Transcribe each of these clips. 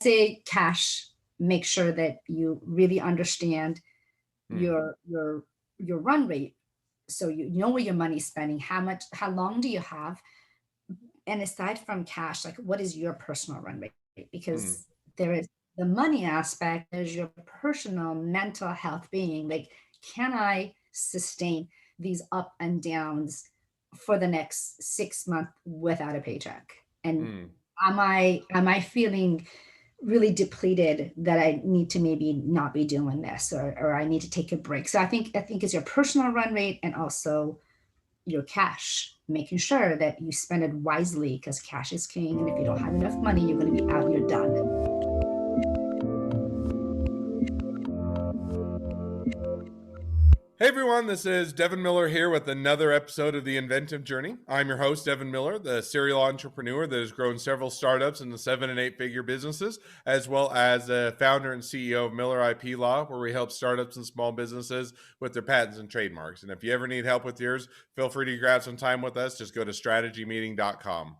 say cash, make sure that you really understand Mm, your run rate. So you know where your money's spending, how long do you have? And aside from cash, like what is your personal run rate? mm, Because there is the money aspect, there's your personal mental health being like, can I sustain these up and downs for the next 6 months without a paycheck? And mm. am I feeling really depleted that I need to maybe not be doing this, or I need to take a break? So I think it's your personal run rate and also your cash, making sure that you spend it wisely because cash is king. And if you don't have enough money, you're going to be out, you're done. Hey everyone, this is Devin Miller here with another episode of the Inventive Journey. I'm your host, Devin Miller, the serial entrepreneur that has grown several startups into 7 and 8 figure businesses, as well as the founder and CEO of Miller IP Law, where we help startups and small businesses with their patents and trademarks. And if you ever need help with yours, feel free to grab some time with us. Just go to strategymeeting.com.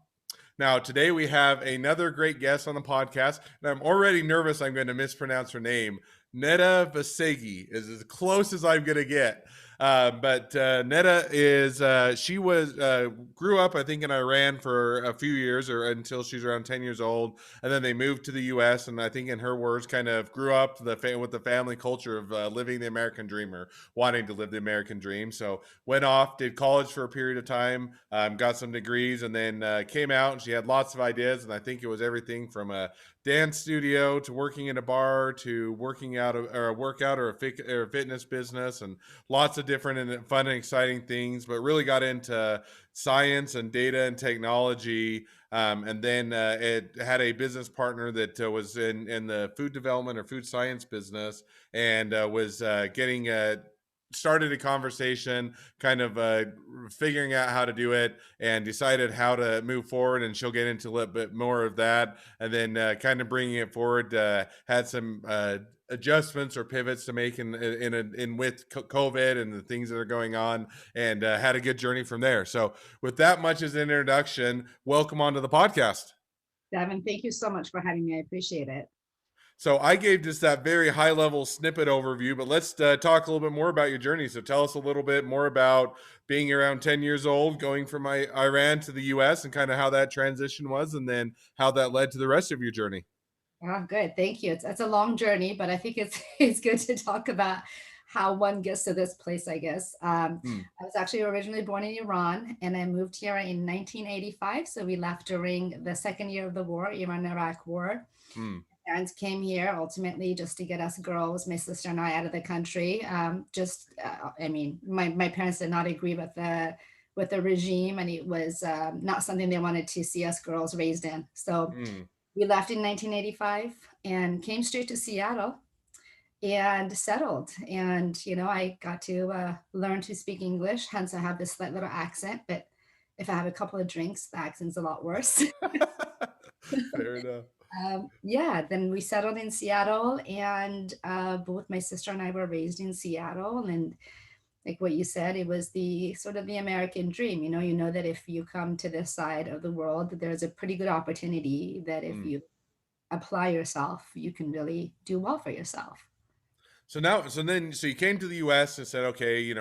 Now, today we have another great guest on the podcast, and I'm already nervous I'm going to mispronounce her name. Neda Vaseghi is as close as I'm going to get. But Neda is, grew up, I think, in Iran for a few years or until she's around 10 years old. And then they moved to the US. And I think, in her words, kind of grew up with the family culture of living the American dream, or wanting to live the American dream. So went off, did college for a period of time, got some degrees, and then came out. And she had lots of ideas. And I think it was everything from a dance studio to working in a bar to working out or a workout or a fitness business, and lots of different and fun and exciting things, but really got into science and data and technology. And then it had a business partner that was in the food development or food science business, and was getting started a conversation, kind of figuring out how to do it, and decided how to move forward. And she'll get into a little bit more of that. And then kind of bringing it forward, had some adjustments or pivots to make in with COVID and the things that are going on, and had a good journey from there. So with that much as an introduction, welcome onto the podcast. Devin, thank you so much for having me. I appreciate it. So I gave just that very high level snippet overview, but let's talk a little bit more about your journey. So tell us a little bit more about being around 10 years old, going from Iran to the US, and kind of how that transition was, and then how that led to the rest of your journey. Oh, good. Thank you. It's a long journey, but I think it's it's good to talk about how one gets to this place, I guess. Hmm. I was actually originally born in Iran, and I moved here in 1985. So we left during the second year of the war, Iran-Iraq War. Hmm. Parents came here ultimately just to get us girls, my sister and I, out of the country. I mean, my parents did not agree with the regime, and it was not something they wanted to see us girls raised in. So Hmm. we left in 1985 and came straight to Seattle and settled. And, I got to learn to speak English. Hence, I have this slight little accent. But if I have a couple of drinks, the accent's a lot worse. Fair enough. Yeah, then we settled in Seattle, and both my sister and I were raised in Seattle. And like what you said, it was the sort of the American dream. You know that if you come to this side of the world, there's a pretty good opportunity that if Hmm. you apply yourself, you can really do well for yourself. So you came to the U.S. and said, okay,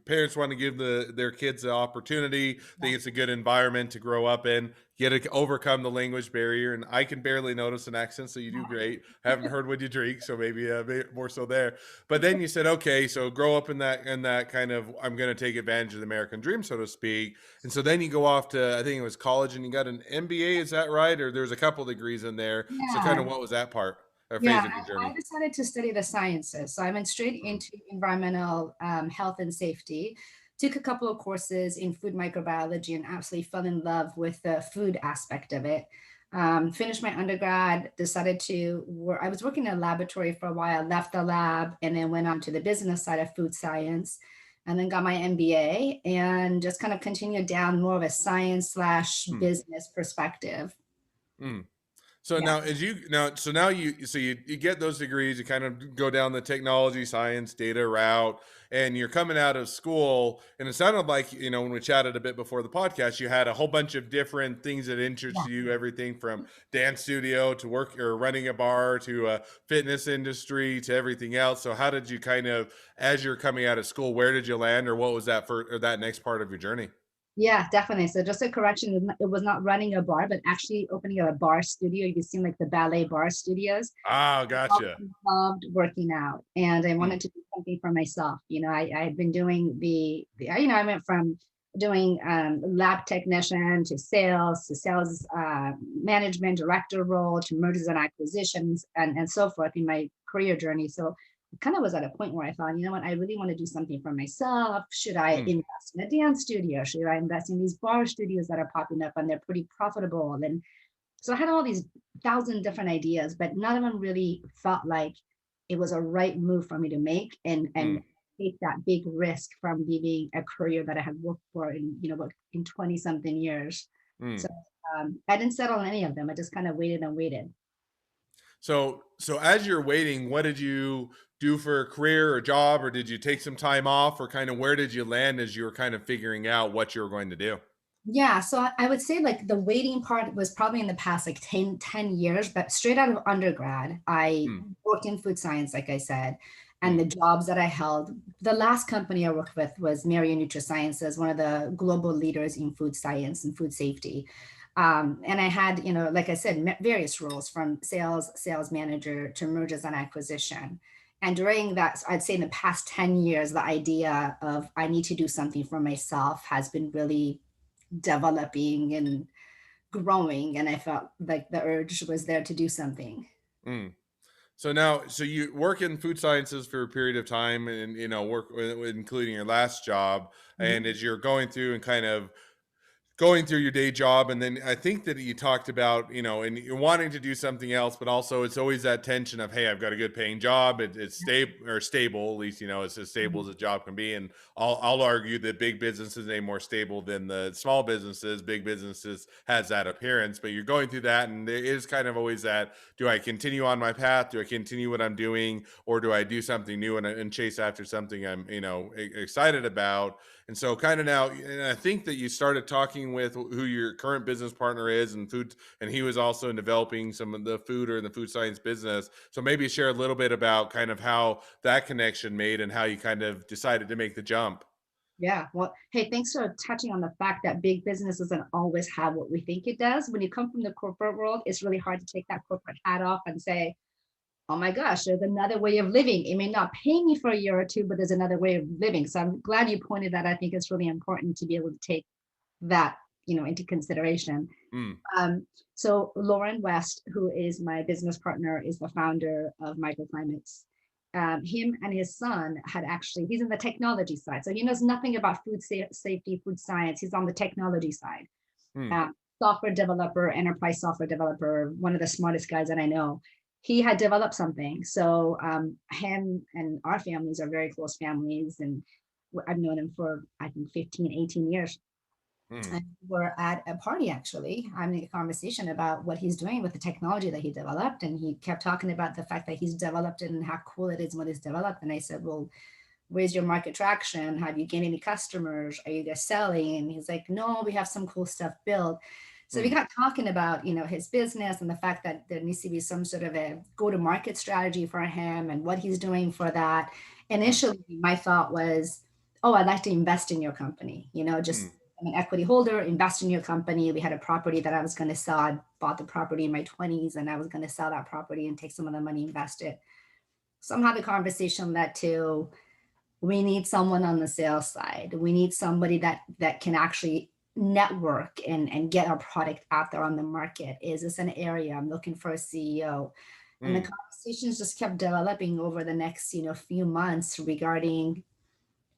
parents want to give their kids the opportunity, Yeah. think it's a good environment to grow up in, get to overcome the language barrier. And I can barely notice an accent, so you do great. Haven't heard what you drink, so maybe a bit more so there. But then you said, okay, so grow up in that kind of, I'm going to take advantage of the American dream, so to speak. And so then you go off to, I think it was college, and you got an MBA. Is that right? Or there's a couple degrees in there. So kind Yeah. of what was that part or Yeah, phase of your I journey? decided to study the sciences. So I went straight Hmm. into environmental health and safety, took a couple of courses in food microbiology, and absolutely fell in love with the food aspect of it. Finished my undergrad, decided to work. I was working in a laboratory for a while, left the lab, and then went on to the business side of food science, and then got my MBA and just kind of continued down more of a science slash Hmm. business perspective. Hmm. So Yeah. now, so now you get those degrees, you kind of go down the technology, science, data route, and you're coming out of school. And it sounded like, when we chatted a bit before the podcast, you had a whole bunch of different things that interest Yeah. you, everything from dance studio to work or running a bar to a fitness industry to everything else. So how did you kind of, as you're coming out of school, where did you land, or what was that for, or that next part of your journey? Yeah, definitely. So just a correction, it was not running a bar, but actually opening a bar studio. You've seen like the ballet bar studios. Ah, I gotcha. loved working out, and I Hmm. wanted to do something for myself. I had been doing I went from doing lab technician to sales management director role to mergers and acquisitions and so forth in my career journey. So I kind of was at a point where I thought, you know what, I really want to do something for myself. Should I Hmm. invest in a dance studio? Should I invest in these bar studios that are popping up and they're pretty profitable? And so I had all these thousand different ideas, but none of them really felt like it was a right move for me to make and Hmm. take that big risk from leaving a career that I had worked for in 20 something years. Hmm. So I didn't settle on any of them. I just kind of waited and waited. So as you're waiting, what did you do for a career or job, or did you take some time off, or kind of where did you land as you were kind of figuring out what you were going to do? Yeah, so I would say like the waiting part was probably in the past like ten years, but straight out of undergrad, I Hmm. worked in food science, like I said, and Hmm. the jobs that I held, the last company I worked with was Marion Nutrasciences, one of the global leaders in food science and food safety. And I had, like I said, various roles from sales manager to mergers and acquisition. And during that, I'd say in the past 10 years, the idea of I need to do something for myself has been really developing and growing, and I felt like the urge was there to do something. Hmm. So you work in food sciences for a period of time, and work including your last job, and Mhm. as you're going through and kind of going through your day job, and then I think that you talked about, and you're wanting to do something else, but also it's always that tension of, hey, I've got a good paying job, it's stable, at least it's as stable Mhm. as a job can be. And I'll argue that big businesses ain't more stable than the small businesses. Big businesses has that appearance, but you're going through that, and there is kind of always that: do I continue on my path? Do I continue what I'm doing, or do I do something new and chase after something I'm excited about? And so kind of now, and I think that you started talking with who your current business partner is and food, and he was also in developing some of the food or in the food science business. So maybe share a little bit about kind of how that connection made and how you kind of decided to make the jump. Yeah, well, hey, thanks for touching on the fact that big business doesn't always have what we think it does. When you come from the corporate world, it's really hard to take that corporate hat off and say, oh my gosh, there's another way of living. It may not pay me for a year or two, but there's another way of living. So I'm glad you pointed that. I think it's really important to be able to take that, into consideration. Mm, So Lauren West, who is my business partner, is the founder of Microclimates. Him and his son he's in the technology side. So he knows nothing about safety, food science. He's on the technology side. mm, Uh, Software developer, enterprise software developer, one of the smartest guys that I know. He had developed something. So him and our families are very close families. And I've known him for, I think, 15, 18 years. mm, And we're at a party actually having a conversation about what he's doing with the technology that he developed. And he kept talking about the fact that he's developed it and how cool it is when it's developed. And I said, well, where's your market traction? Have you gained any customers? Are you guys selling? And he's like, no, we have some cool stuff built. So we mm, got talking about, his business and the fact that there needs to be some sort of a go-to-market strategy for him and what he's doing for that. mm, Initially, my thought was, oh, I'd like to invest in your company, mm, just I'm an equity holder, invest in your company. We had a property that I was going to sell. I bought the property in my 20s and I was going to sell that property and take some of the money, invest it. Somehow the conversation led to, we need someone on the sales side. We need somebody that can actually network and get our product out there on the market. Is this an area? I'm looking for a CEO. And the mm, conversations just kept developing over the next, few months regarding,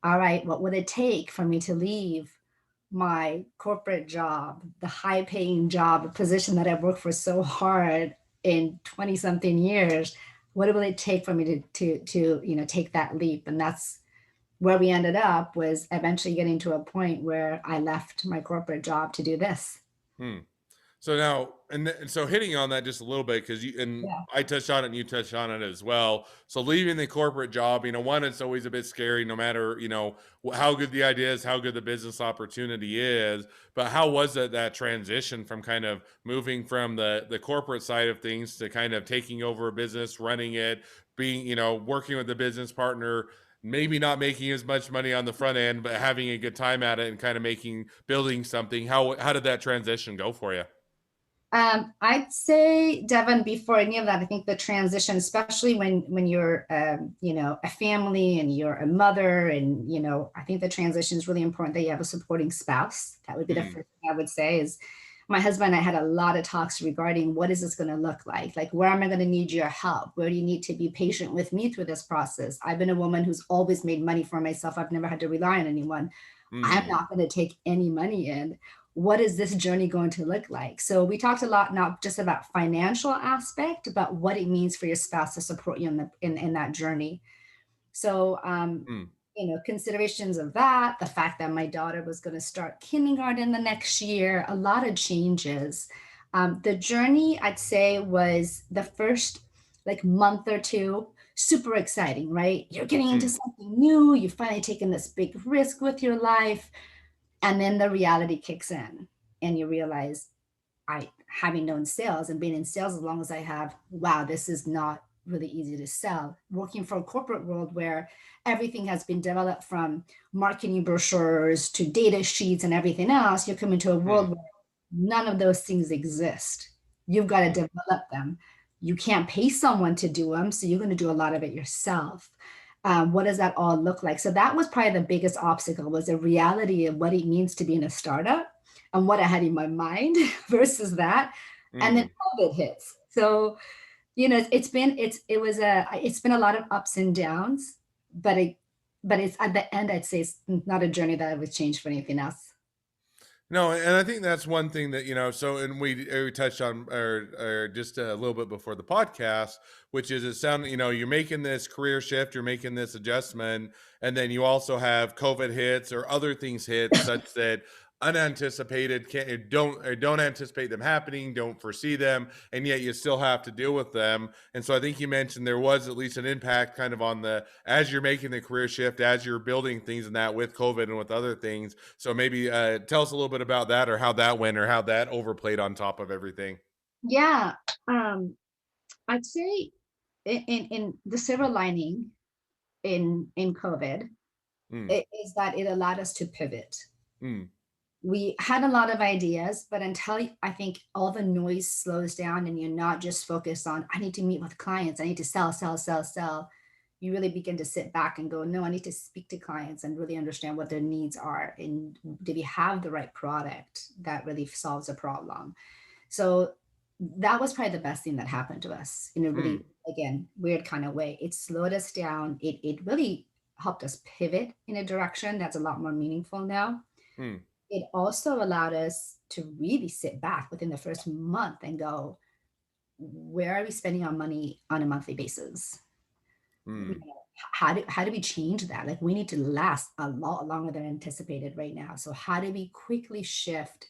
all right, what would it take for me to leave my corporate job, the high paying job, a position that I've worked for so hard in 20 something years? What will it take for me to take that leap? And that's where we ended up, was eventually getting to a point where I left my corporate job to do this. mm. So now, and so hitting on that just a little bit, because Yeah. I touched on it and you touched on it as well. So leaving the corporate job, one, it's always a bit scary, no matter, how good the idea is, how good the business opportunity is. But how was it, that transition from kind of moving from the corporate side of things to kind of taking over a business, running it, being, working with the business partner, maybe not making as much money on the front end, but having a good time at it and kind of building something. How did that transition go for you? I'd say, Devin, before any of that, I think the transition, especially when you're, a family and you're a mother, and I think the transition is really important that you have a supporting spouse. That would be the Mm, first thing I would say. Is my husband and I had a lot of talks regarding what is this going to look like? Like, where am I going to need your help? Where do you need to be patient with me through this process? I've been a woman who's always made money for myself. I've never had to rely on anyone. I'm mm, not going to take any money in. What is this journey going to look like? So we talked a lot, not just about financial aspect, but what it means for your spouse to support you in that journey. So mm, considerations of that, the fact that my daughter was going to start kindergarten the next year, a lot of changes. The journey, I'd say, was the first like month or two super exciting, right? You're getting into mm, something new, you've finally taken this big risk with your life, and then the reality kicks in and you realize, I having known sales and been in sales as long as I have, wow, this is not really easy to sell. Working for a corporate world where everything has been developed from marketing brochures to data sheets and everything else, you come into a world mm, where none of those things exist. You've got to mm, develop them. You can't pay someone to do them, so you're going to do a lot of it yourself. What does that all look like? So that was probably the biggest obstacle, was the reality of what it means to be in a startup and what I had in my mind versus that. And then mm. COVID hits. So, it's been a lot of ups and downs, but it's at the end, I'd say it's not a journey that I would change for anything else. No, and I think that's one thing that, so, and we touched on, or just a little bit before the podcast, which is, it sound, you're making this career shift, you're making this adjustment, and then you also have COVID hits or other things hit, such that unanticipated, can't don't anticipate them happening, don't foresee them, and yet you still have to deal with them. And so I think you mentioned there was at least an impact kind of on the, as you're making the career shift, as you're building things, and that with COVID and with other things. So maybe tell us a little bit about that, or how that went, or how that overplayed on top of everything. Yeah. Um, I'd say in the silver lining in COVID Mm, is that it allowed us to pivot. mm, We had a lot of ideas, but until I think all the noise slows down and you're not just focused on, I need to meet with clients, I need to sell, sell, sell, sell, you really begin to sit back and go, no, I need to speak to clients and really understand what their needs are. And do we have the right product that really solves a problem? So that was probably the best thing that happened to us in a mm, really, again, weird kind of way. It slowed us down. It really helped us pivot in a direction that's a lot more meaningful now. mm, It also allowed us to really sit back within the first month and go, where are we spending our money on a monthly basis? mm, How do we change that? Like, we need to last a lot longer than anticipated right now. So how do we quickly shift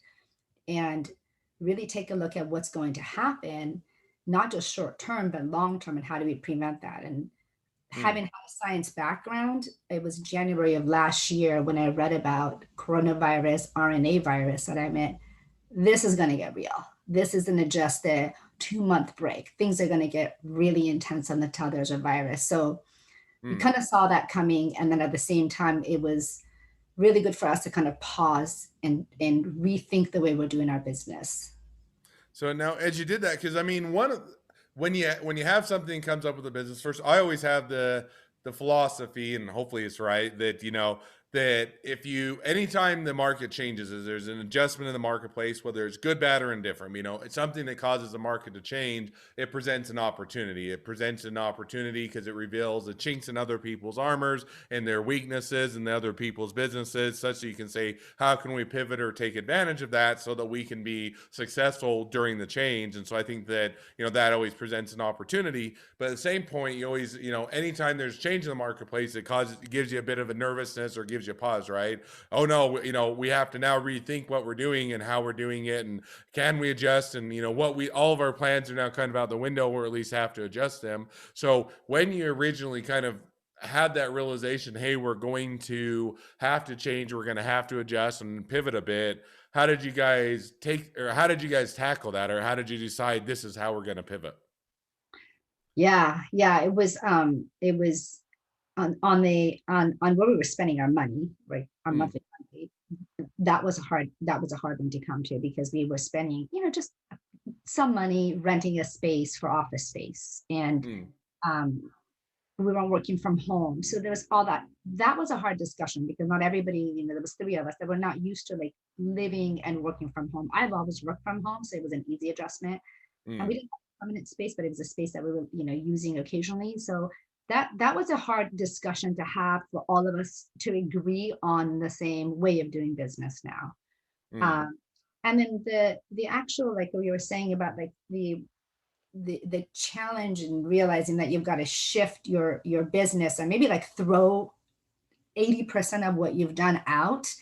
and really take a look at what's going to happen, not just short term, but long term, and how do we prevent that? And mm, having had a science background, it was January of last year when I read about coronavirus, RNA virus, that I meant, this is going to get real. This isn't just a 2 month break. Things are going to get really intense until there's a virus. So we mm. kind of saw that coming. And then at the same time, it was really good for us to kind of pause and rethink the way we're doing our business. So now, as you did that, because I mean, when you have something comes up with a business, first, I always have the philosophy, and hopefully it's right, that that if you, anytime the market changes, is there's an adjustment in the marketplace, whether it's good, bad, or indifferent, it's something that causes the market to change. It presents an opportunity. It presents an opportunity because it reveals the chinks in other people's armors and their weaknesses in the other people's businesses, such that you can say, how can we pivot or take advantage of that so that we can be successful during the change? And so I think that, that always presents an opportunity. But at the same point, you always, anytime there's change in the marketplace, it gives you a bit of a nervousness, or gives gives you a pause, right? Oh no, we have to now rethink what we're doing and how we're doing it, and can we adjust? And all of our plans are now kind of out the window, or at least have to adjust them. So when you originally kind of had that realization, hey, we're going to have to change, we're going to have to adjust and pivot a bit. How did you guys tackle that, or how did you decide this is how we're going to pivot? Yeah, it was on where we were spending our money, right? Our Mm, monthly money. That was a hard one to come to, because we were spending, just some money renting a space for office space, and mm, um, we weren't working from home. So there was all that. That was a hard discussion, because not everybody, there was three of us that were not used to like living and working from home. I've always worked from home, so it was an easy adjustment. And we mm. didn't have a permanent space, but it was a space that we were, using occasionally. So that was a hard discussion to have for all of us to agree on the same way of doing business now. Mm, Um, and then the actual, like what you were saying about like the challenge in realizing that you've got to shift your business and maybe like throw 80% of what you've done out.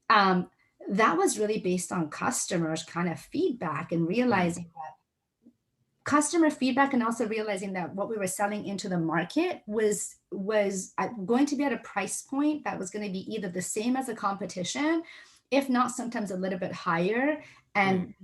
um, that was really based on customers kind of feedback, and mm, realizing customer feedback, and also realizing that what we were selling into the market was going to be at a price point that was going to be either the same as a competition, if not sometimes a little bit higher. mm, And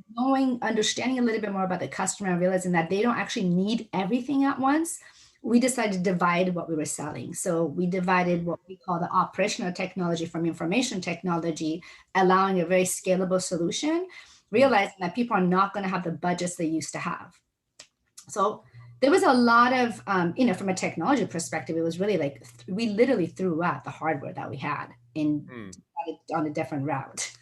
understanding a little bit more about the customer and realizing that they don't actually need everything at once, we decided to divide what we were selling. So we divided what we call the operational technology from information technology, allowing a very scalable solution, mm. realizing that people are not going to have the budgets they used to have. So there was a lot of, from a technology perspective, it was really like we literally threw out the hardware that we had and Mm. decided on a different route.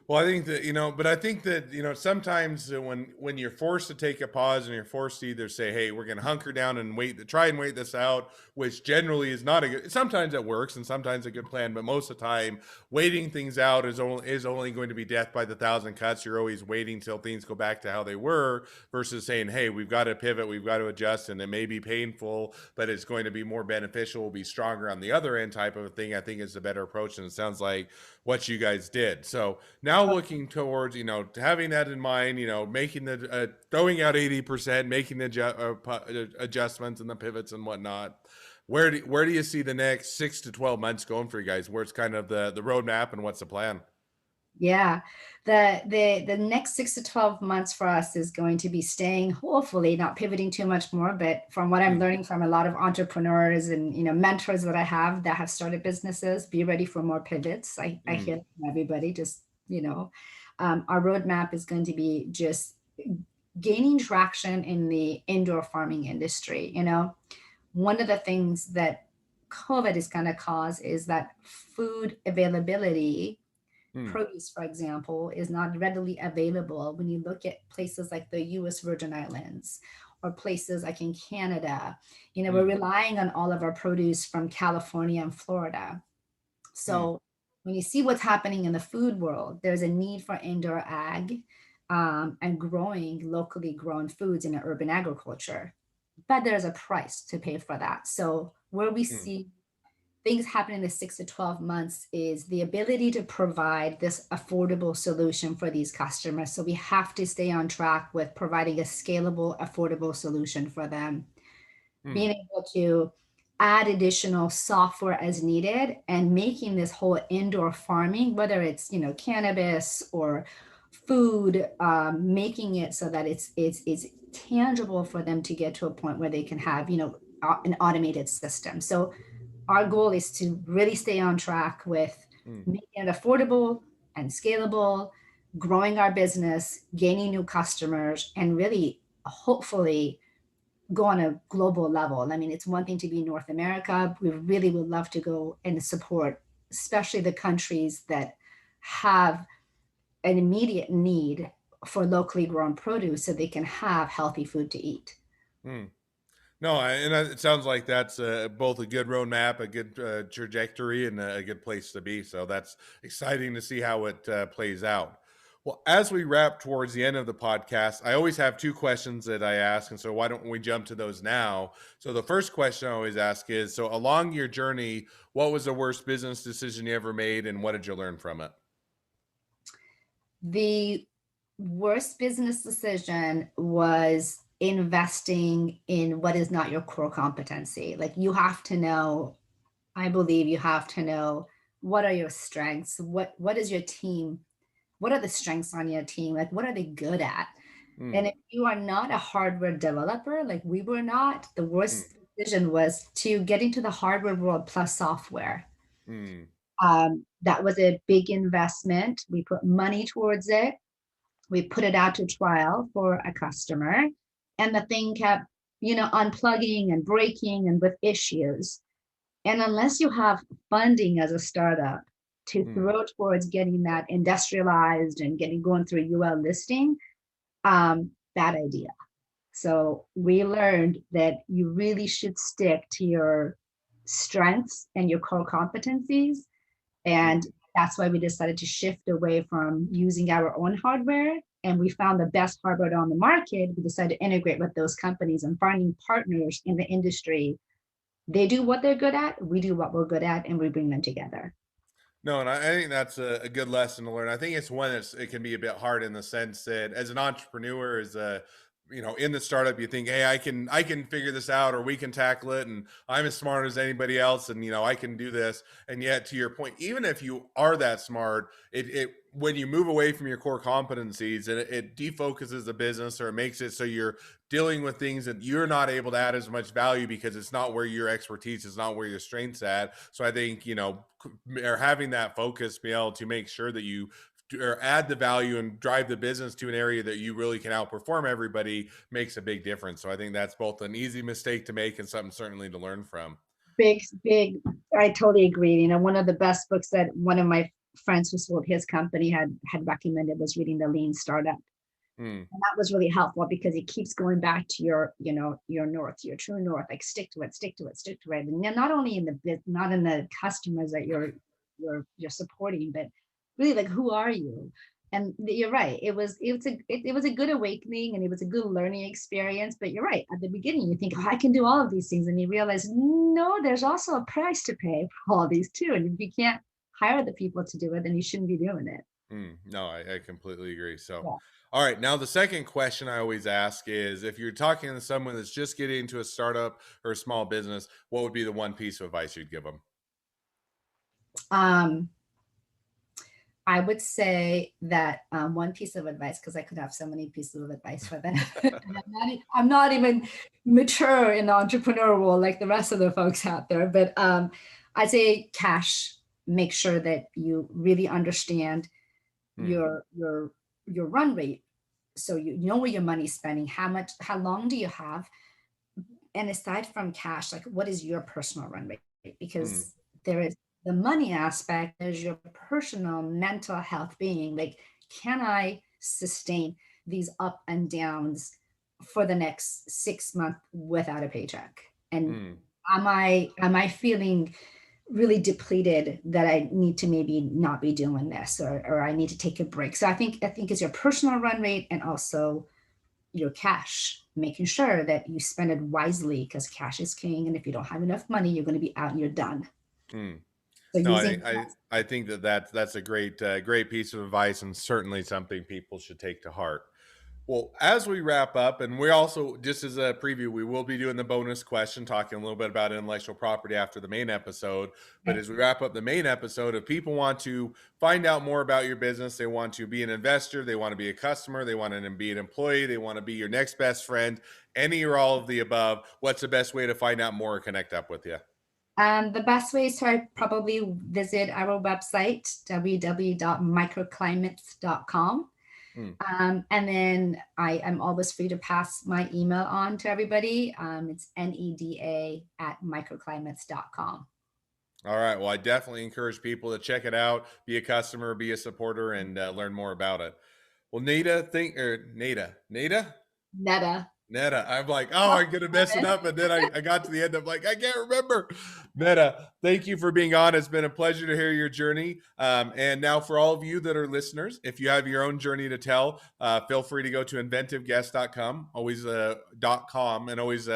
Well, I think that, but I think that, sometimes when you're forced to take a pause and you're forced to either say, hey, we're going to hunker down and try and wait this out, which generally is not a good, sometimes it works and sometimes a good plan, but most of the time waiting things out is only going to be death by the thousand cuts. You're always waiting till things go back to how they were, versus saying, hey, we've got to pivot, we've got to adjust, and it may be painful, but it's going to be more beneficial, we'll be stronger on the other end type of a thing. I think is a better approach. And it sounds like what you guys did. So now looking towards, having that in mind, making the throwing out 80%, making the adjustments and the pivots and whatnot. Where do you see the next 6 to 12 months going for you guys? Where's kind of the roadmap, and what's the plan? Yeah. The next 6 to 12 months for us is going to be staying, hopefully not pivoting too much more, but from what I'm Mm, learning from a lot of entrepreneurs and mentors that I have that have started businesses, be ready for more pivots. I mm, hear from everybody, just our roadmap is going to be just gaining traction in the indoor farming industry. One of the things that COVID is going to cause is that food availability, mm, produce, for example, is not readily available when you look at places like the US Virgin Islands or places like in Canada. We're mm, relying on all of our produce from California and Florida. mm, So when you see what's happening in the food world, there's a need for indoor ag, and growing locally grown foods in an urban agriculture. But there's a price to pay for that. So where we mm, see things happen in the 6 to 12 months is the ability to provide this affordable solution for these customers. So we have to stay on track with providing a scalable, affordable solution for them, being mm, able to add additional software as needed, and making this whole indoor farming, whether it's cannabis or food, making it so that it's tangible for them to get to a point where they can have an automated system. So our goal is to really stay on track with mm. making it affordable and scalable, growing our business, gaining new customers, and really hopefully go on a global level. I mean, it's one thing to be in North America. We really would love to go and support, especially the countries that have an immediate need for locally grown produce so they can have healthy food to eat. Mm. No, it sounds like that's both a good roadmap, a good trajectory, and a good place to be. So that's exciting to see how it plays out. Well, as we wrap towards the end of the podcast, I always have two questions that I ask. And so why don't we jump to those now? So the first question I always ask is, so along your journey, what was the worst business decision you ever made and what did you learn from it? The worst business decision was investing in what is not your core competency. Like you have to know, I believe you have to know what are your strengths, what is your team, what are the strengths on your team, like what are they good at? And Mm, if you are not a hardware developer, like we were not, the mm, worst decision was to get into the hardware world plus software. mm, That was a big investment. We put money towards it. We put it out to trial for a customer, and the thing kept, unplugging and breaking and with issues. And unless you have funding as a startup to mm, throw towards getting that industrialized and getting going through UL listing, bad idea. So we learned that you really should stick to your strengths and your core competencies. And mm. that's why we decided to shift away from using our own hardware. And we found the best hardware on the market. We decided to integrate with those companies and finding partners in the industry. They do what they're good at, we do what we're good at, and we bring them together. No, and I think that's a good lesson to learn. I think it's one it can be a bit hard in the sense that as an entrepreneur, as a in the startup, you think, hey, I can figure this out, or we can tackle it, and I'm as smart as anybody else, and I can do this. And yet, to your point, even if you are that smart, it when you move away from your core competencies, it defocuses the business, or it makes it so you're dealing with things that you're not able to add as much value because it's not where your expertise is, not where your strengths at. So I think or having that focus, be able to make sure that you or add the value and drive the business to an area that you really can outperform everybody makes a big difference. So I think that's both an easy mistake to make and something certainly to learn from. Big, I totally agree. One of the best books that one of my friends who sold his company had recommended was reading The Lean Startup. Mm, And that was really helpful because it keeps going back to your north, your true north, like stick to it, stick to it, stick to it. And not only in not in the customers that you're supporting, but really like who are you? And you're right. It was a good awakening and it was a good learning experience. But you're right. At the beginning, you think, oh, I can do all of these things, and you realize, no, there's also a price to pay for all these too. And if you can't hire the people to do it, then you shouldn't be doing it. no, I completely agree. So, Yeah. all right. Now, the second question I always ask is if you're talking to someone that's just getting into a startup or a small business, what would be the one piece of advice you'd give them? Um, I would say that one piece of advice, because I could have so many pieces of advice for them. I'm not even mature in the entrepreneur world like the rest of the folks out there. But I'd say cash. Make sure that you really understand Hmm, your run rate, so you know where your money's spending, how long do you have, and aside from cash, like what is your personal run rate? hmm, Because there is the money aspect, there's your personal mental health being like, can I sustain these up and downs for the next 6 months without a paycheck? And hmm. am I feeling really depleted that I need to maybe not be doing this, or I need to take a break? So I think it's your personal run rate and also your cash, making sure that you spend it wisely because cash is king. And if you don't have enough money, you're going to be out and you're done. Hmm. So No, using I think that's a great piece of advice and certainly something people should take to heart. Well, as we wrap up, and we also, just as a preview, we will be doing the bonus question, talking a little bit about intellectual property after the main episode. But as we wrap up the main episode, if people want to find out more about your business, they want to be an investor, they want to be a customer, they want to be an employee, they want to be your next best friend, any or all of the above, what's the best way to find out more or connect up with you? the best way is to probably visit our website, www.microclimates.com. Hmm. And then I am always free to pass my email on to everybody. It's neda@microclimates.com. All right. Well, I definitely encourage people to check it out, be a customer, be a supporter, and learn more about it. Well, Neda, Neda, Neda. Neda. I'm like, oh, I'm going to mess it up. And then I got to the end. I'm like, I can't remember. Neda, thank you for being on. It's been a pleasure to hear your journey. And now for all of you that are listeners, if you have your own journey to tell, feel free to go to inventiveguest.com, always .com, and always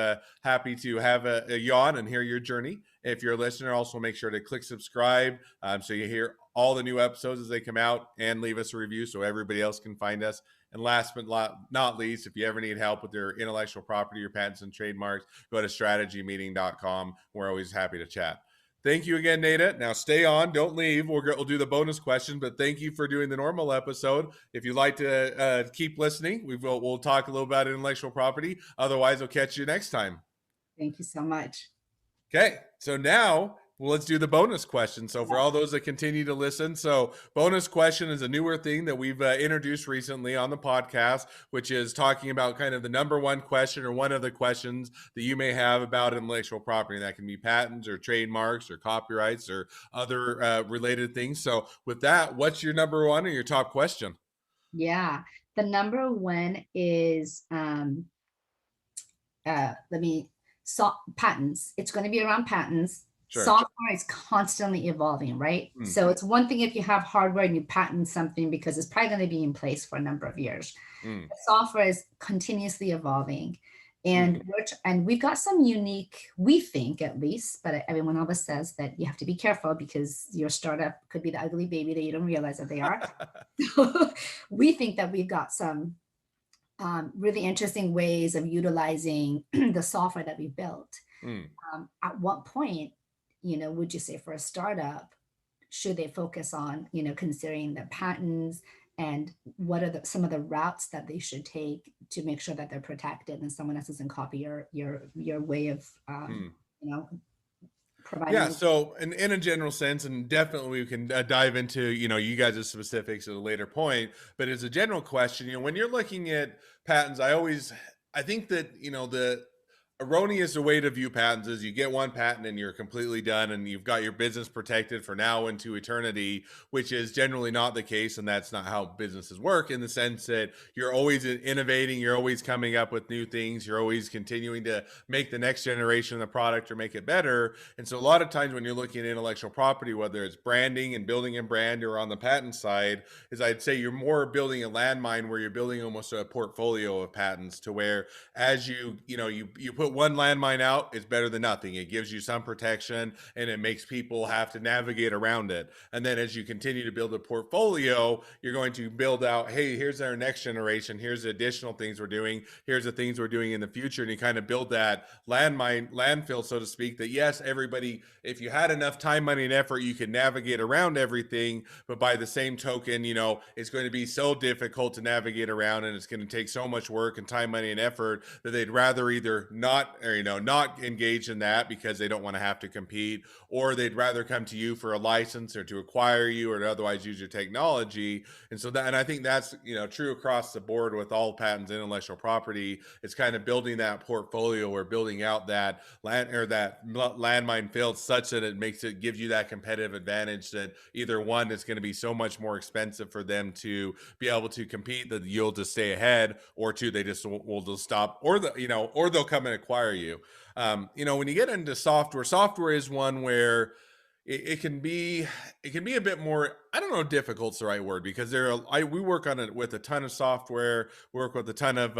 happy to have a yawn and hear your journey. If you're a listener, also make sure to click subscribe so you hear all the new episodes as they come out, and leave us a review so everybody else can find us. And last but not least, if you ever need help with your intellectual property, your patents and trademarks, go to strategymeeting.com. We're always happy to chat. Thank you again, Neda. Now stay on, don't leave. We'll do the bonus question, but thank you for doing the normal episode. If you'd like to keep listening, we'll talk a little about intellectual property. Otherwise, I'll catch you next time. Thank you so much. Okay, so now let's do the bonus question. So for all those that continue to listen, so bonus question is a newer thing that we've introduced recently on the podcast, which is talking about kind of the number one question or one of the questions that you may have about intellectual property. That can be patents or trademarks or copyrights or other related things. So with that, what's your number one or your top question? Yeah, the number one is patents. It's going to be around patents. Sure. Software is constantly evolving, right? Mm-hmm. So it's one thing if you have hardware and you patent something because it's probably going to be in place for a number of years. Mm. Software is continuously evolving. And we've got some unique, we think at least, but everyone always says that you have to be careful because your startup could be the ugly baby that you don't realize that they are. So we think that we've got some really interesting ways of utilizing the software that we built. At what point, would you say for a startup, should they focus on, considering the patents and what are some of the routes that they should take to make sure that they're protected and someone else doesn't copy your way of, providing. Yeah. So in a general sense, and definitely we can dive into, you guys' specifics at a later point, but as a general question, when you're looking at patents, I think that, the erroneous way to view patents is you get one patent and you're completely done and you've got your business protected for now into eternity, which is generally not the case. And that's not how businesses work, in the sense that you're always innovating, you're always coming up with new things, you're always continuing to make the next generation of the product or make it better. And so a lot of times when you're looking at intellectual property, whether it's branding and building a brand or on the patent side, is I'd say you're more building a landmine where you're building almost a portfolio of patents, to where as you put one landmine out, it's better than nothing. It gives you some protection and it makes people have to navigate around it. And then as you continue to build a portfolio, you're going to build out, hey, here's our next generation. Here's the additional things we're doing. Here's the things we're doing in the future. And you kind of build that landfill, so to speak, that yes, everybody, if you had enough time, money, and effort, you could navigate around everything. But by the same token, it's going to be so difficult to navigate around, and it's going to take so much work and time, money, and effort that they'd rather either not engage in that because they don't want to have to compete, or they'd rather come to you for a license or to acquire you or to otherwise use your technology. And I think that's, true across the board with all patents and intellectual property. It's kind of building that portfolio or building out that landmine field such that it gives you that competitive advantage, that either one, it's going to be so much more expensive for them to be able to compete that you'll just stay ahead, or two, they just will just stop, or they'll come and acquire you. When you get into software is one where it can be a bit more, I don't know, difficult's the right word, because we work on it with a ton of software, work with a ton of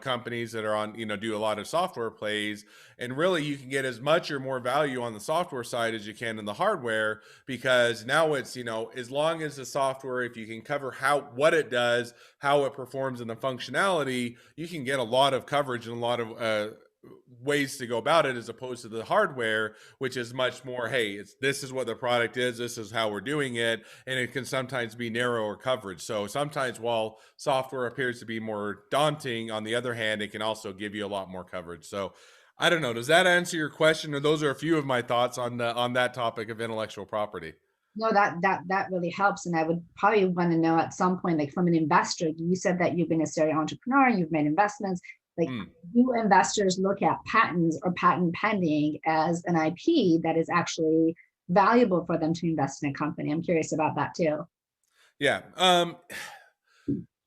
companies that are on, do a lot of software plays, and really you can get as much or more value on the software side as you can in the hardware, because now it's, as long as the software, if you can cover what it does, how it performs, and the functionality, you can get a lot of coverage and a lot of ways to go about it, as opposed to the hardware, which is much more, hey, this is what the product is, this is how we're doing it, and it can sometimes be narrower coverage. So sometimes while software appears to be more daunting, on the other hand, it can also give you a lot more coverage. So I don't know, does that answer your question? Or those are a few of my thoughts on that topic of intellectual property. No, that really helps. And I would probably want to know at some point, like from an investor, you said that you've been a serial entrepreneur, you've made investments. Like, do investors look at patents or patent pending as an IP that is actually valuable for them to invest in a company? I'm curious about that too. Yeah.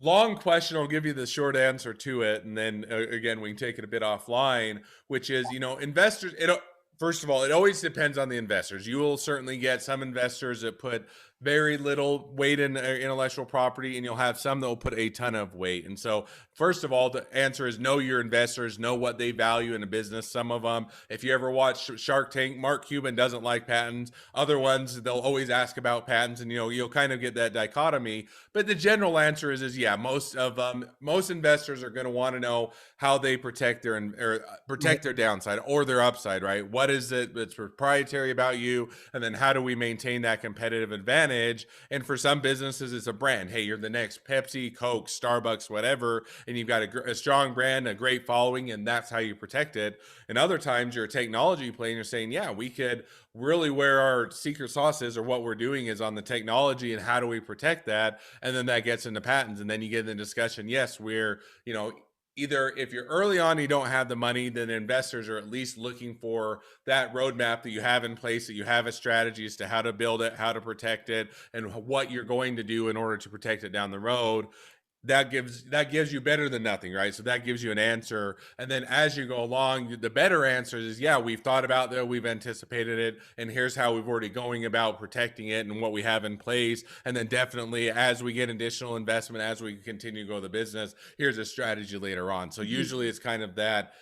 Long question. I'll give you the short answer to it, and then again, we can take it a bit offline. Which is, investors. First of all, it always depends on the investors. You will certainly get some investors that put very little weight in intellectual property, and you'll have some that will put a ton of weight. And so, first of all, the answer is know your investors, know what they value in a business. Some of them, if you ever watch Shark Tank, Mark Cuban doesn't like patents. Other ones, they'll always ask about patents, and you'll kind of get that dichotomy. But the general answer is yeah, most investors are going to want to know how they protect their downside or their upside, right? What is it that's proprietary about you, and then how do we maintain that competitive advantage? And for some businesses, it's a brand. Hey, you're the next Pepsi, Coke, Starbucks, whatever, and you've got a strong brand, a great following, and that's how you protect it. And other times, you're a technology play, and you're saying, yeah, we could really, where our secret sauce is or what we're doing is on the technology, and how do we protect that? And then that gets into patents, and then you get in the discussion. Yes, we're either if you're early on and you don't have the money, then investors are at least looking for that roadmap that you have in place, that you have a strategy as to how to build it, how to protect it, and what you're going to do in order to protect it down the road. That gives you better than nothing, right? So that gives you an answer. And then as you go along, the better answer is, yeah, we've thought about that, we've anticipated it, and here's how we've already going about protecting it and what we have in place. And then definitely as we get additional investment, as we continue to grow the business, here's a strategy later on. So usually it's kind of that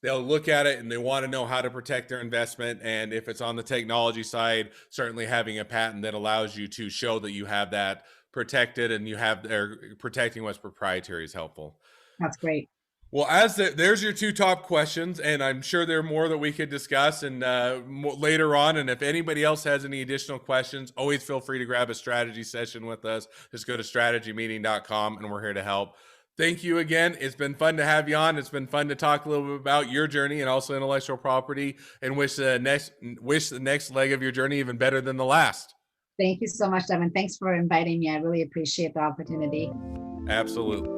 they'll look at it and they want to know how to protect their investment. And if it's on the technology side, certainly having a patent that allows you to show that you have that protected and you have protecting what's proprietary is helpful. That's great. Well, there's your two top questions, and I'm sure there are more that we could discuss and later on. And if anybody else has any additional questions, always feel free to grab a strategy session with us. Just go to strategymeeting.com, and we're here to help. Thank you again. It's been fun to have you on. It's been fun to talk a little bit about your journey and also intellectual property, and wish the next leg of your journey even better than the last. Thank you so much, Devin. Thanks for inviting me. I really appreciate the opportunity. Absolutely.